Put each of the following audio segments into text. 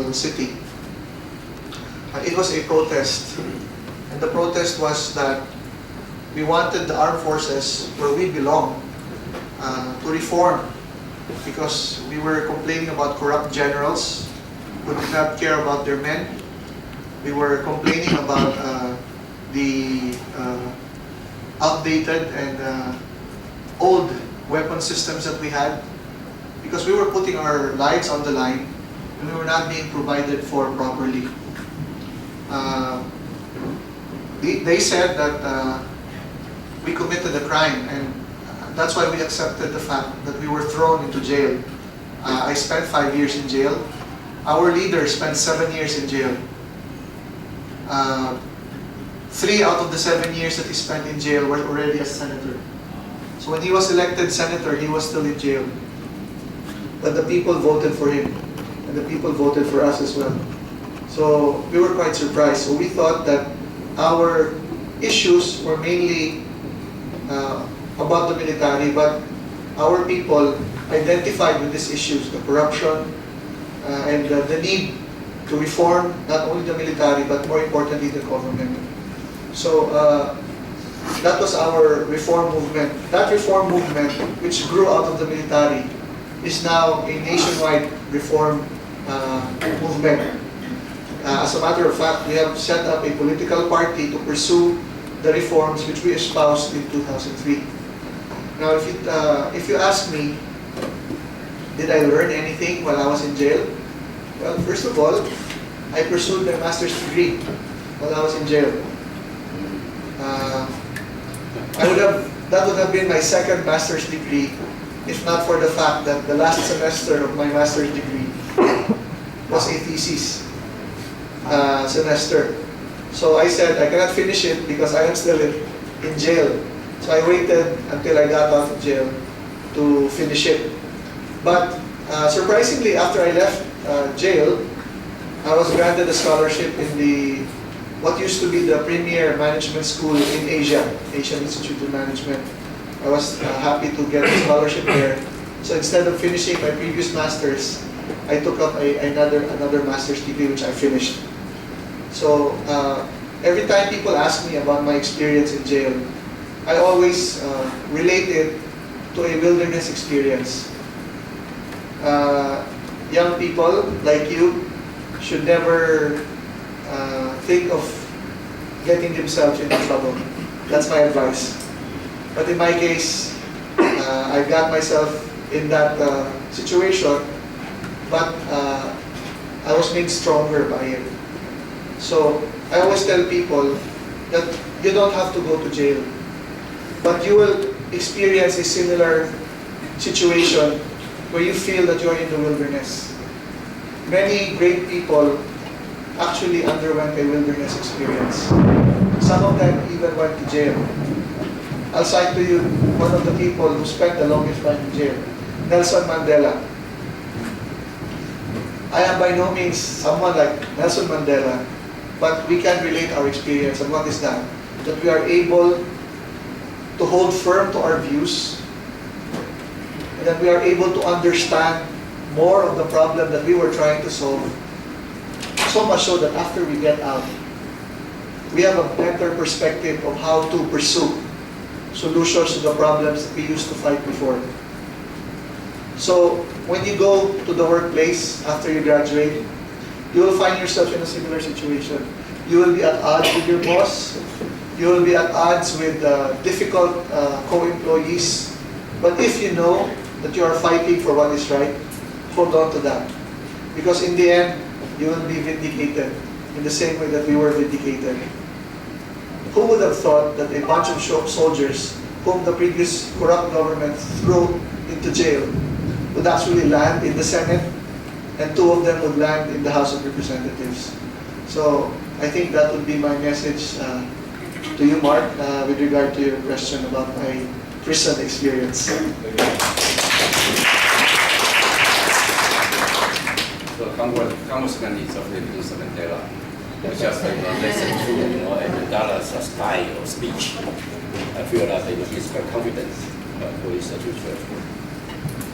Quezon City. It was a protest, and the protest was that we wanted the armed forces, where we belong, to reform, because we were complaining about corrupt generals who did not care about their men. We were complaining about the outdated and old weapon systems that we had, because we were putting our lives on the line and we were not being provided for properly. They said that we committed a crime, and that's why we accepted the fact that we were thrown into jail. I spent 5 years in jail. Our leader spent 7 years in jail. 3 out of the 7 years that he spent in jail were already a senator. So when he was elected senator, he was still in jail. But the people voted for him, and the people voted for us as well. So we were quite surprised. So we thought that our issues were mainly about the military, but our people identified with these issues, the corruption and the need to reform not only the military, but more importantly the government. So that was our reform movement. That reform movement, which grew out of the military, is now a nationwide reform movement. As a matter of fact, we have set up a political party to pursue the reforms which we espoused in 2003. Now, if you ask me, did I learn anything while I was in jail? Well, first of all, I pursued my master's degree while I was in jail. That would have been my second master's degree if not for the fact that the last semester of my master's degree was a thesis semester. So I said I cannot finish it because I am still in jail. So I waited until I got out of jail to finish it. But surprisingly, after I left jail, I was granted a scholarship in what used to be the premier management school in Asia, Asian Institute of Management. I was happy to get a scholarship there. So instead of finishing my previous master's, I took up another master's degree, which I finished. So every time people ask me about my experience in jail, I always relate it to a wilderness experience. Young people like you should never think of getting themselves into trouble. That's my advice. But in my case, I got myself in that situation, but I was made stronger by it. So I always tell people that you don't have to go to jail, but you will experience a similar situation where you feel that you are in the wilderness. Many great people actually underwent a wilderness experience. Some of them even went to jail. I'll cite to you one of the people who spent the longest time in jail, Nelson Mandela. I am by no means someone like Nelson Mandela, but we can relate our experience. And what is that? That we are able to hold firm to our views, and that we are able to understand more of the problem that we were trying to solve. So much so that after we get out, we have a better perspective of how to pursue solutions to the problems that we used to fight before. So when you go to the workplace after you graduate, you will find yourself in a similar situation. You will be at odds with your boss. You will be at odds with difficult co-employees. But if you know that you are fighting for what is right, hold on to that. Because in the end, you will be vindicated in the same way that we were vindicated. Who would have thought that a bunch of soldiers whom the previous corrupt government threw into jail would actually land in the Senate, and 2 of them would land in the House of Representatives? So I think that would be my message to you, Mark, with regard to your question about my prison experience. So Congressman is of the Nelson Mandela. Just listen to Mandela's style of speech. I feel that he's quite confident for his future,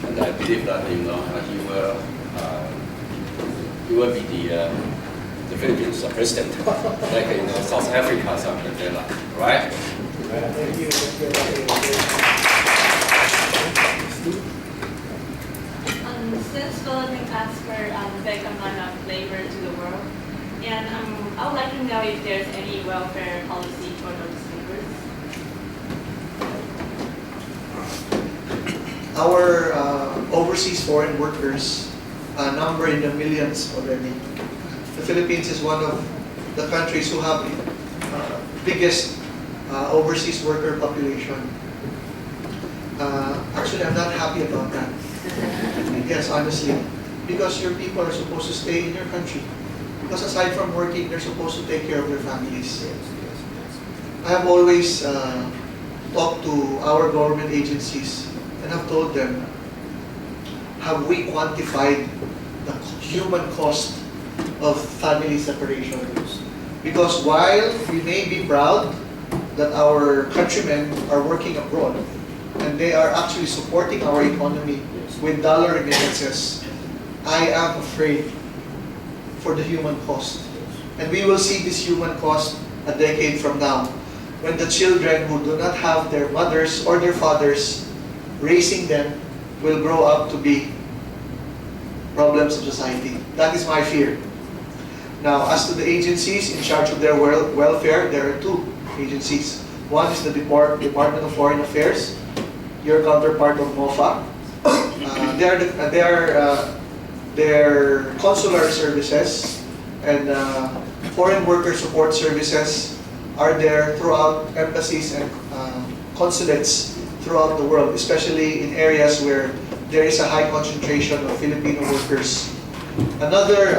and I believe that he will you will be the Philippines president, like in South Africa, something like that, right? Thank you. Since Philippines asks for big amount of labor to the world, and I would like to know if there's any welfare policy for those laborers. Our overseas foreign workers number in the millions already. The Philippines is one of the countries who have the biggest overseas worker population. Actually, I'm not happy about that. Yes, honestly. Because your people are supposed to stay in your country. Because aside from working, they're supposed to take care of their families. I have always talked to our government agencies and have told them, have we quantified the human cost of family separation? Because while we may be proud that our countrymen are working abroad and they are actually supporting our economy with dollar remittances, I am afraid for the human cost. And we will see this human cost a decade from now, when the children who do not have their mothers or their fathers raising them will grow up to be problems of society. That is my fear. Now, as to the agencies in charge of their welfare, there are two agencies. One is the Department of Foreign Affairs, your counterpart of MOFA. Their consular services and foreign worker support services are there throughout embassies and consulates throughout the world, especially in areas where there is a high concentration of Filipino workers. Another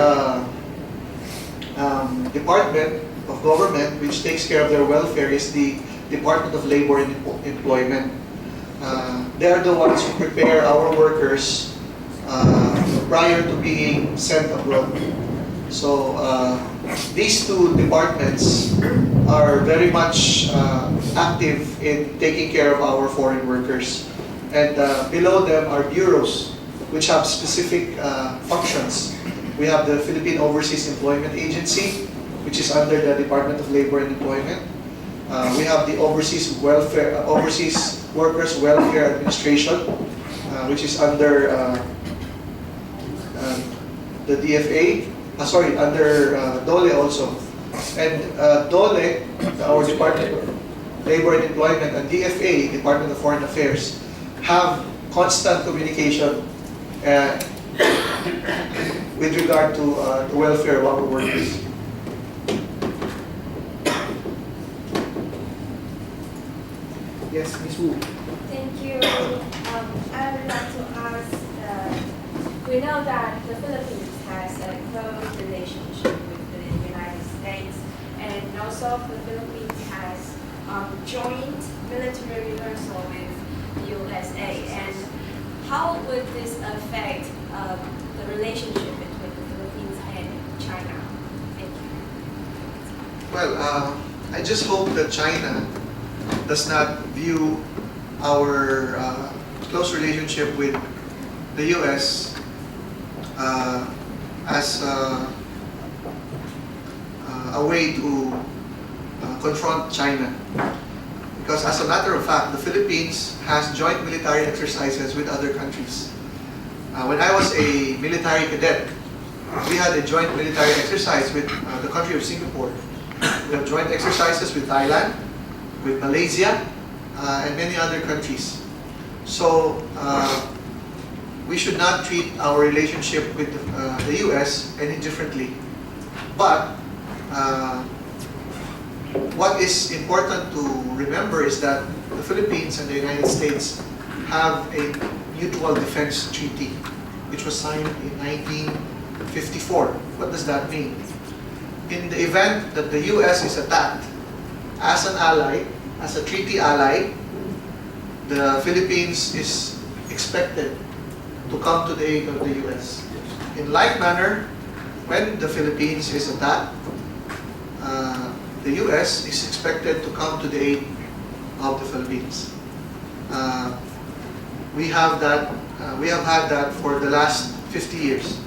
department of government which takes care of their welfare is the Department of Labor and Employment. They are the ones who prepare our workers prior to being sent abroad. So these two departments are very much active in taking care of our foreign workers. And below them are bureaus which have specific functions. We have the Philippine Overseas Employment Agency, which is under the Department of Labor and Employment. We have the Overseas Workers Welfare Administration, which is under the DFA. Under DOLE also. And DOLE, our Department of Labor and Employment, and DFA, Department of Foreign Affairs, have constant communication with regard to the welfare of our workers. Yes, Ms. Wu. Thank you. I would like to ask, we know that the Philippines has a close relationship with the United States, and also the Philippines has joint military rehearsal with the USA. And how would this affect the relationship between the Philippines and China? Thank you. Well, I just hope that China does not view our close relationship with the US as a way to confront China. Because as a matter of fact, the Philippines has joint military exercises with other countries. When I was a military cadet, we had a joint military exercise with the country of Singapore. We have joint exercises with Thailand, with Malaysia, and many other countries. So we should not treat our relationship with the US any differently. But what is important to remember is that the Philippines and the United States have a mutual defense treaty, which was signed in 1954. What does that mean? In the event that the US is attacked, as an ally, as a treaty ally, the Philippines is expected to come to the aid of the US. In like manner, when the Philippines is attacked, the US is expected to come to the aid of the Philippines. We have had that for the last 50 years.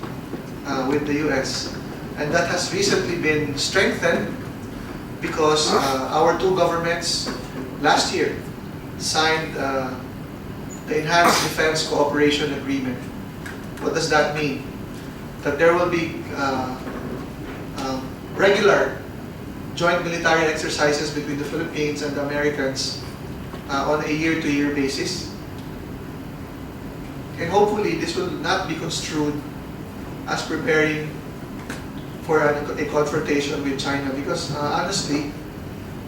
with the US. And that has recently been strengthened because our two governments last year signed the Enhanced Defense Cooperation Agreement. What does that mean? That there will be regular joint military exercises between the Philippines and the Americans on a year-to-year basis. And hopefully this will not be construed as preparing for a confrontation with China, because honestly,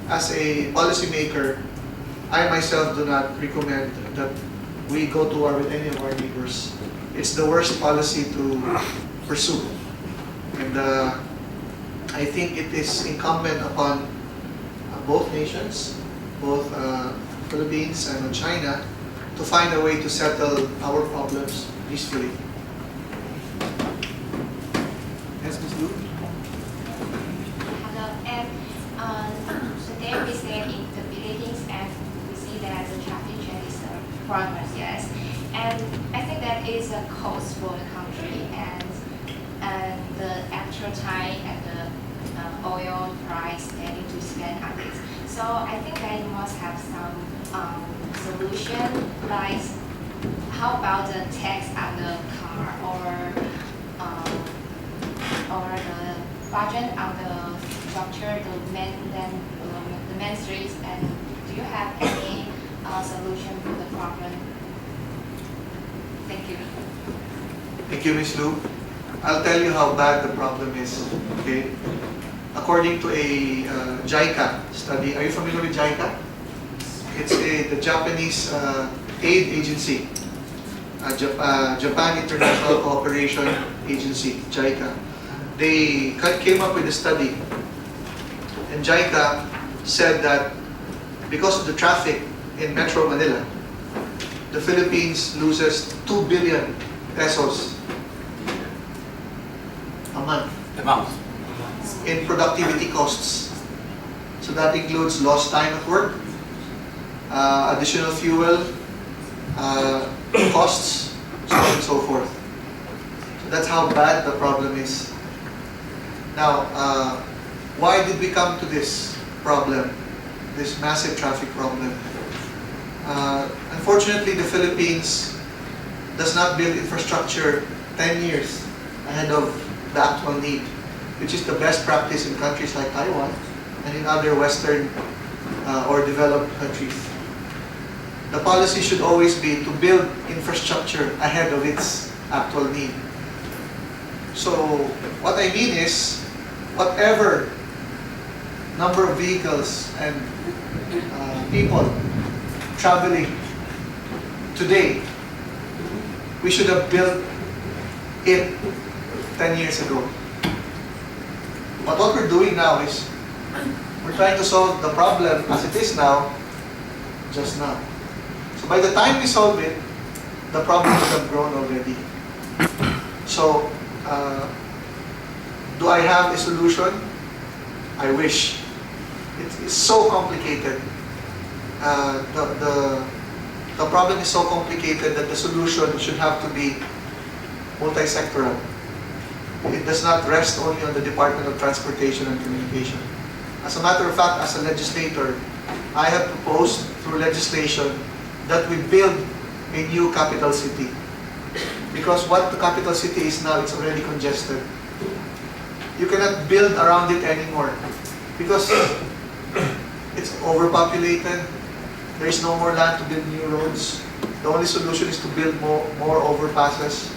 as a policymaker, I myself do not recommend that we go to war with any of our neighbors. It's the worst policy to pursue. And I think it is incumbent upon both nations, both Philippines and China, to find a way to settle our problems peacefully. Yes, Ms. Lu? Hello, and today we say in the Philippines, and we see that the traffic jam is a progress, yes. And I think that is a cost for the country, and the actual time and the oil price they need to spend on this. So I think they must have some solution, like how about the tax on the car, or the budget on the structure, the main streets, and do you have any solution for the problem? Thank you. Thank you, Ms. Lu. I'll tell you how bad the problem is. Okay. According to a JICA study, are you familiar with JICA? It's the Japanese aid agency, Japan International Cooperation Agency, JICA. They came up with a study, and JICA said that because of the traffic in Metro Manila, the Philippines loses 2 billion pesos a month in productivity costs. So that includes lost time at work, additional fuel costs, so on and so forth. So that's how bad the problem is. Now, why did we come to this problem, this massive traffic problem? Unfortunately, the Philippines does not build infrastructure 10 years ahead of the actual need, which is the best practice in countries like Taiwan and in other Western or developed countries. The policy should always be to build infrastructure ahead of its actual need. So what I mean is, whatever number of vehicles and people traveling today, we should have built it 10 years ago. But what we're doing now is, we're trying to solve the problem as it is now, just now. So by the time we solve it, the problem would have grown already. So, do I have a solution? I wish. It's so complicated. The problem is so complicated that the solution should have to be multi-sectoral. It does not rest only on the Department of Transportation and Communication. As a matter of fact, as a legislator, I have proposed through legislation that we build a new capital city. Because what the capital city is now, it's already congested. You cannot build around it anymore because it's overpopulated. There is no more land to build new roads. The only solution is to build more overpasses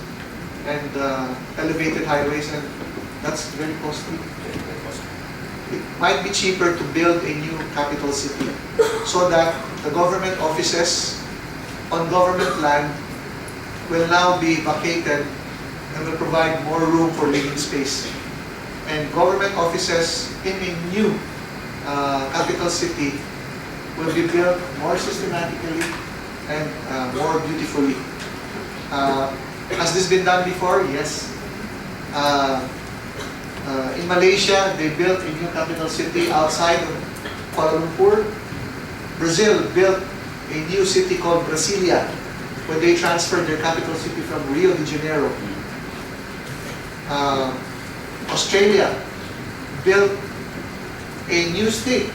and elevated highways, and that's very costly. It might be cheaper to build a new capital city so that the government offices on government land will now be vacated and will provide more room for living space. And government offices in a new capital city will be built more systematically and more beautifully. Has this been done before? Yes. In Malaysia, they built a new capital city outside of Kuala Lumpur. Brazil built a new city called Brasilia when they transferred their capital city from Rio de Janeiro. Australia built a new state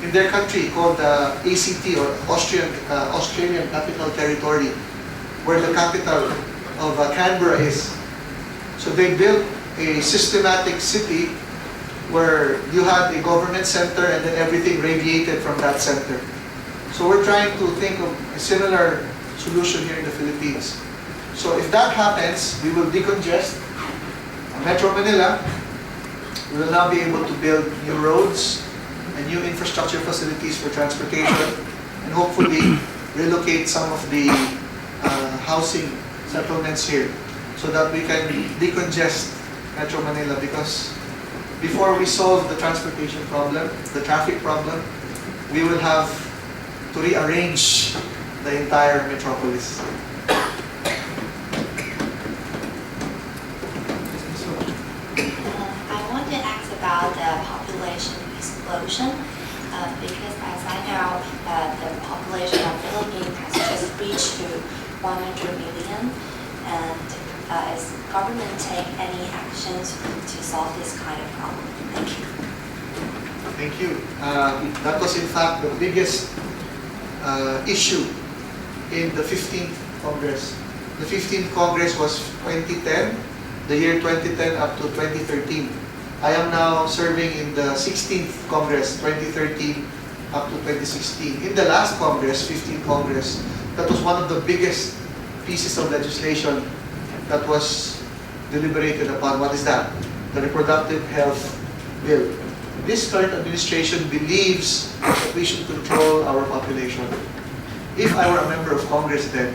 in their country called the ACT, or Australian Capital Territory, where the capital of Canberra is. So they built a systematic city where you had a government center and then everything radiated from that center. So we're trying to think of a similar solution here in the Philippines. So if that happens, we will decongest Metro Manila. We will now be able to build new roads and new infrastructure facilities for transportation, and hopefully relocate some of the housing settlements here so that we can decongest Metro Manila, because before we solve the transportation problem, the traffic problem, we will have to rearrange the entire metropolis. I want to ask about the population explosion, because as I know, the population of Philippines has just reached to 100 million, and is government take any actions to solve this kind of problem? Thank you. Thank you. That was in fact the biggest issue in the 15th Congress. The 15th Congress was 2010, the year 2010 up to 2013. I am now serving in the 16th Congress, 2013 up to 2016. In the last Congress, 15th Congress, that was one of the biggest pieces of legislation that was deliberated upon. What is that? The Reproductive Health Bill. This current administration believes that we should control our population. If I were a member of Congress then,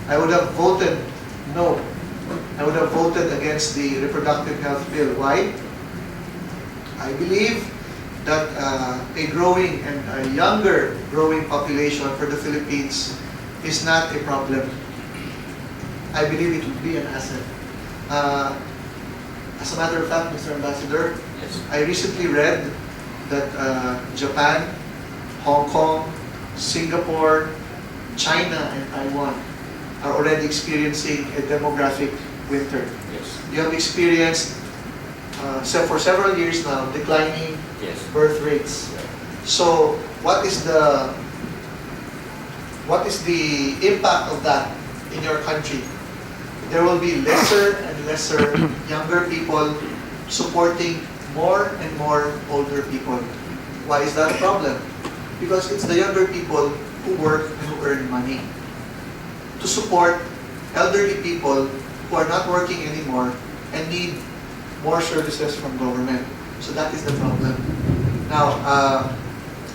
I would have voted no. I would have voted against the Reproductive Health Bill. Why? I believe that a growing and a younger growing population for the Philippines is not a problem. I believe it would be an asset. As a matter of fact, Mr. Ambassador, Yes. I recently read that Japan, Hong Kong, Singapore, China, and Taiwan are already experiencing a demographic winter. Yes. You have experienced, for several years now, declining Yes. birth rates. So, what is the impact of that in your country? There will be lesser and lesser younger people supporting more and more older people. Why is that a problem? Because it's the younger people who work and who earn money to support elderly people who are not working anymore and need more services from government. So that is the problem. Now,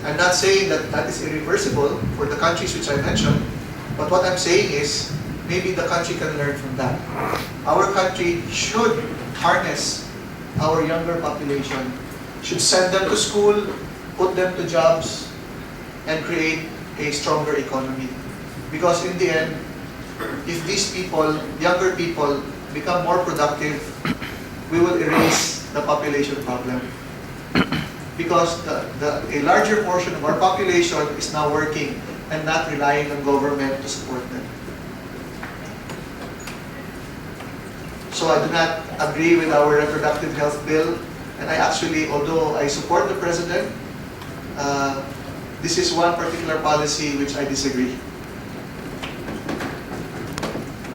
I'm not saying that that is irreversible for the countries which I mentioned, but what I'm saying is maybe the country can learn from that. Our country should harness our younger population, should send them to school, put them to jobs, and create a stronger economy. Because in the end, if these people, younger people, become more productive, we will erase the population problem. Because a larger portion of our population is now working and not relying on government to support them. So I do not agree with our reproductive health bill, and I actually, although I support the president, this is one particular policy which I disagree.